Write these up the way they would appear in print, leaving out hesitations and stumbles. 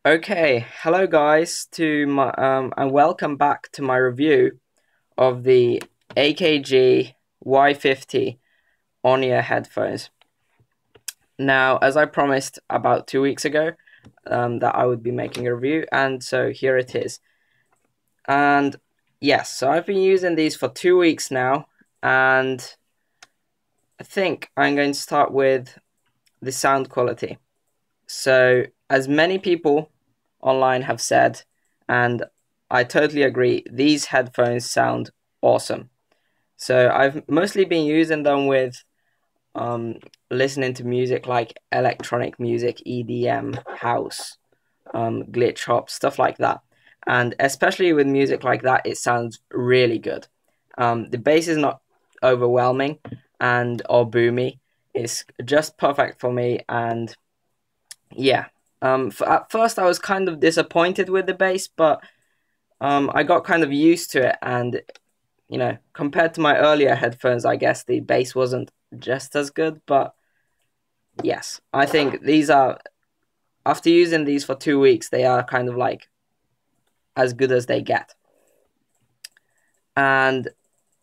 Okay, hello guys to my and welcome back to my review of the AKG Y50 on-ear headphones. Now, as I promised about 2 weeks ago, that I would be making a review, and so here it is. And yes, so I've been using these for 2 weeks now, and I think I'm going to start with the sound quality. So, as many people online have said, and I totally agree, these headphones sound awesome. So I've mostly been using them with listening to music like electronic music, EDM, house, glitch hop, stuff like that. And especially with music like that, it sounds really good. The bass is not overwhelming or boomy. It's just perfect for me, and yeah. At first I was kind of disappointed with the bass, but I got kind of used to it, and compared to my earlier headphones, I guess the bass wasn't just as good. But yes, I think these are, after using these for 2 weeks, they are kind of like as good as they get. And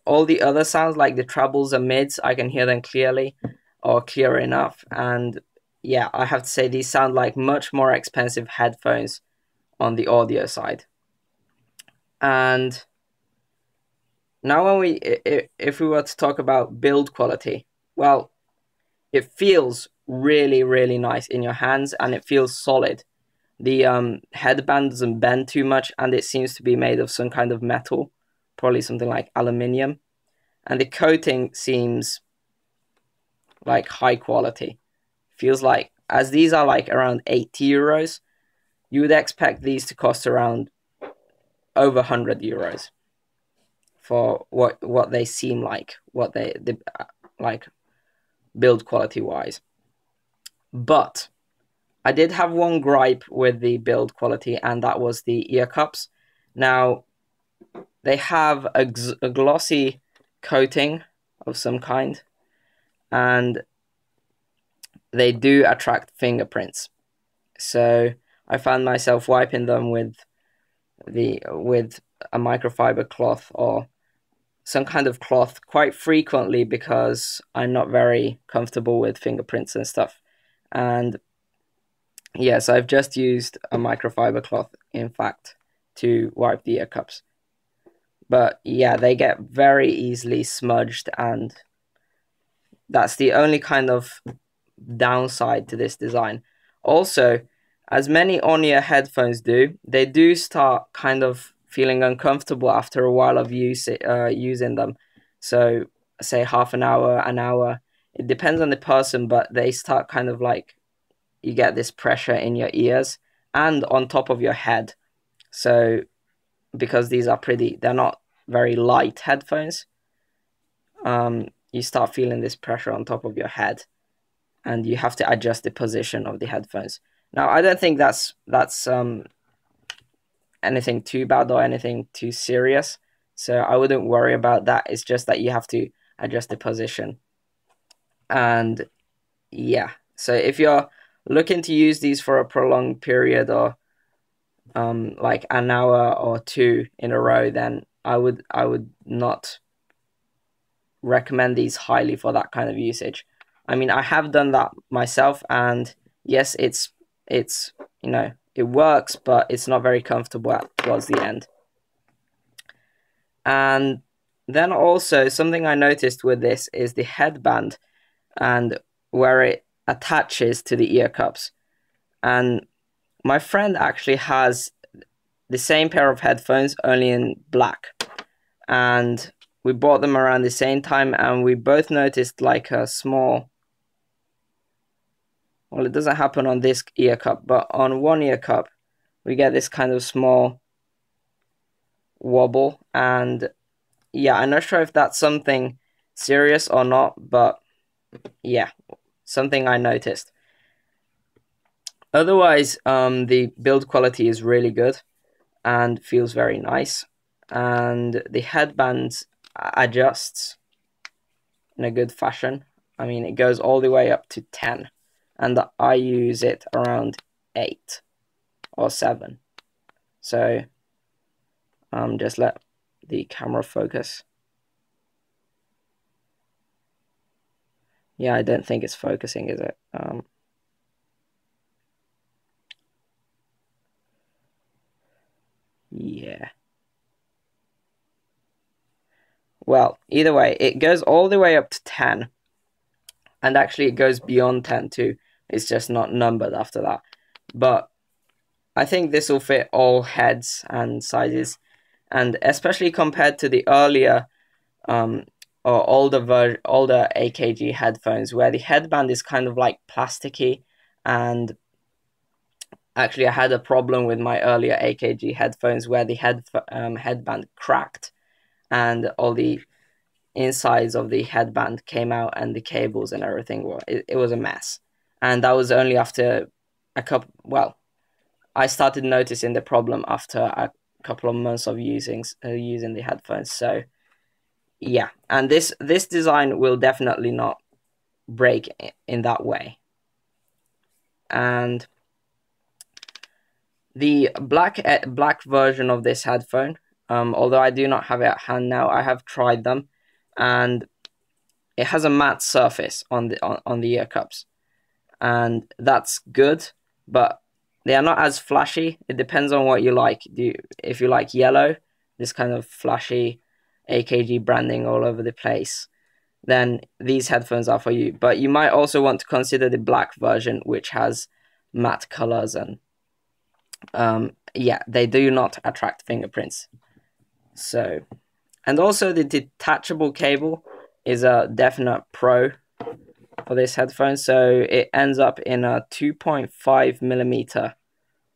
all the other sounds, like the trebles and mids, I can hear them clearly, or clear enough. And yeah, I have to say these sound like much more expensive headphones on the audio side. And now if we were to talk about build quality, well, it feels really, really nice in your hands, and it feels solid. The headband doesn't bend too much, and it seems to be made of some kind of metal, probably something like aluminium. And the coating seems like high quality. Feels like, as these are like around 80 euros, you would expect these to cost around over 100 euros for what they seem like, what they like build quality wise. But I did have one gripe with the build quality, and that was the ear cups. Now, they have a glossy coating of some kind, and they do attract fingerprints. So I found myself wiping them with a microfiber cloth or some kind of cloth quite frequently, because I'm not very comfortable with fingerprints and stuff. And yes, I've just used a microfiber cloth, in fact, to wipe the ear cups. But yeah, they get very easily smudged, and that's the only kind of downside to this design. Also, as many on-ear headphones do, they do start kind of feeling uncomfortable after a while of using them. So, say half an hour. It depends on the person, but they start kind of like, you get this pressure in your ears and on top of your head. So, because they're not very light headphones, you start feeling this pressure on top of your head, and you have to adjust the position of the headphones. Now, I don't think that's anything too bad or anything too serious, so I wouldn't worry about that. It's just that you have to adjust the position. And yeah, so if you're looking to use these for a prolonged period, or like an hour or two in a row, then I would not recommend these highly for that kind of usage. I mean, I have done that myself, and yes, it works, but it's not very comfortable towards the end. And then also, something I noticed with this is the headband, and where it attaches to the ear cups. And my friend actually has the same pair of headphones, only in black. And we bought them around the same time, and we both noticed like a small, well, it doesn't happen on this ear cup, but on one ear cup, we get this kind of small wobble. And yeah, I'm not sure if that's something serious or not, but yeah, something I noticed. Otherwise, the build quality is really good and feels very nice, and the headband adjusts in a good fashion. I mean, it goes all the way up to 10, and I use it around 8. or 7. So just let the camera focus. Yeah, I don't think it's focusing, is it? Yeah. Well, either way, it goes all the way up to 10. And actually it goes beyond 10 too. It's just not numbered after that. But I think this will fit all heads and sizes. And especially compared to the earlier or older AKG headphones, where the headband is kind of like plasticky. And actually I had a problem with my earlier AKG headphones where the headband cracked and all the insides of the headband came out and the cables and everything. It was a mess. And that was only after I started noticing the problem after a couple of months of using the headphones. So yeah, and this design will definitely not break in that way. And the black version of this headphone, although I do not have it at hand now, I have tried them, and it has a matte surface on the ear cups, and that's good, but they are not as flashy. It depends on what you like. If you like yellow, this kind of flashy AKG branding all over the place, then these headphones are for you. But you might also want to consider the black version, which has matte colors, and yeah, they do not attract fingerprints. So, and also the detachable cable is a definite pro for this headphone. So it ends up in a 2.5mm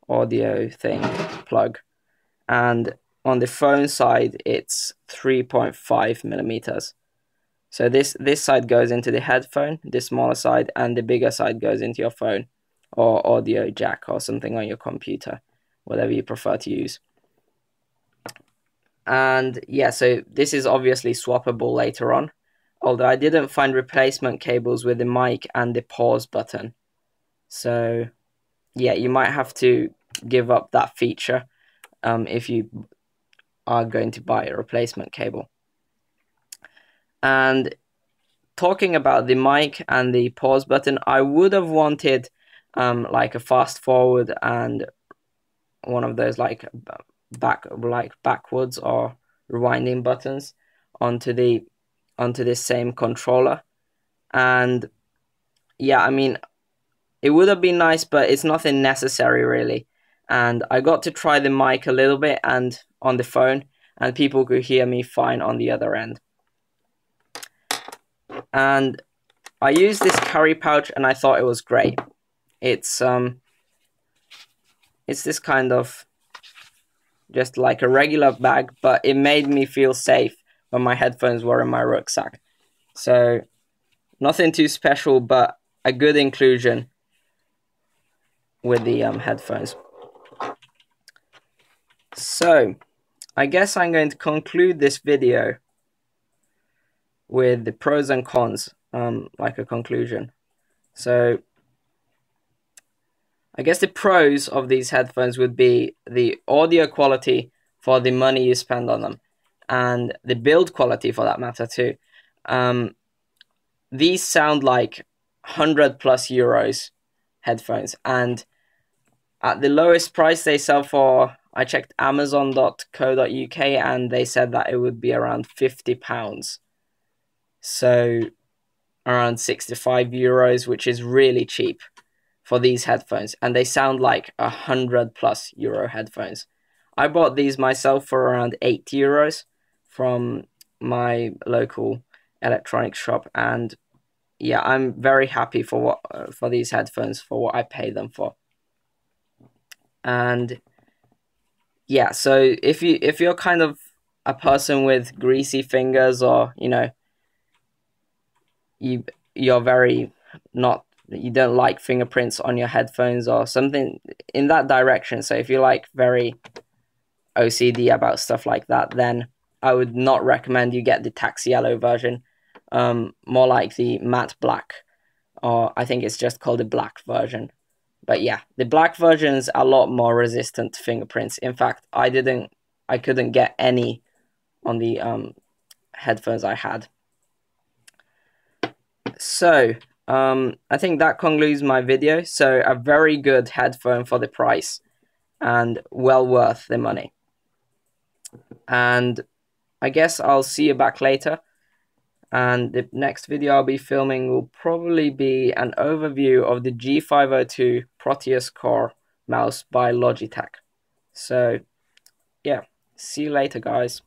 audio thing plug, and on the phone side it's 3.5mm. So this side goes into the headphone, the smaller side, and the bigger side goes into your phone or audio jack or something on your computer, whatever you prefer to use. And yeah, so this is obviously swappable later on, although I didn't find replacement cables with the mic and the pause button. So yeah, you might have to give up that feature if you are going to buy a replacement cable. And talking about the mic and the pause button, I would have wanted like a fast forward and one of those like backwards or rewinding buttons onto this same controller. And yeah, I mean, it would have been nice, but it's nothing necessary really. And I got to try the mic a little bit and on the phone, and people could hear me fine on the other end. And I used this carry pouch and I thought it was great. It's this kind of just like a regular bag, but it made me feel safe when my headphones were in my rucksack. So nothing too special, but a good inclusion with the headphones. So I guess I'm going to conclude this video with the pros and cons, like a conclusion. So I guess the pros of these headphones would be the audio quality for the money you spend on them, and the build quality for that matter too. These sound like 100+ euros headphones, and at the lowest price they sell for, I checked amazon.co.uk and they said that it would be around £50. So around 65 euros, which is really cheap for these headphones, and they sound like 100+ euro headphones. I bought these myself for around 8 euros from my local electronics shop, and yeah, I'm very happy for these headphones for what I paid them for. And yeah, so if you're kind of a person with greasy fingers, or you know, you're very not, you don't like fingerprints on your headphones or something in that direction, so if you're like very OCD about stuff like that, then I would not recommend you get the taxi yellow version. More like the matte black, or I think it's just called the black version. But yeah, the black version's a lot more resistant to fingerprints. In fact, I couldn't get any on the headphones I had. So I think that concludes my video. So a very good headphone for the price and well worth the money. And I guess I'll see you back later. And the next video I'll be filming will probably be an overview of the G502 Proteus Core mouse by Logitech. So yeah, see you later, guys.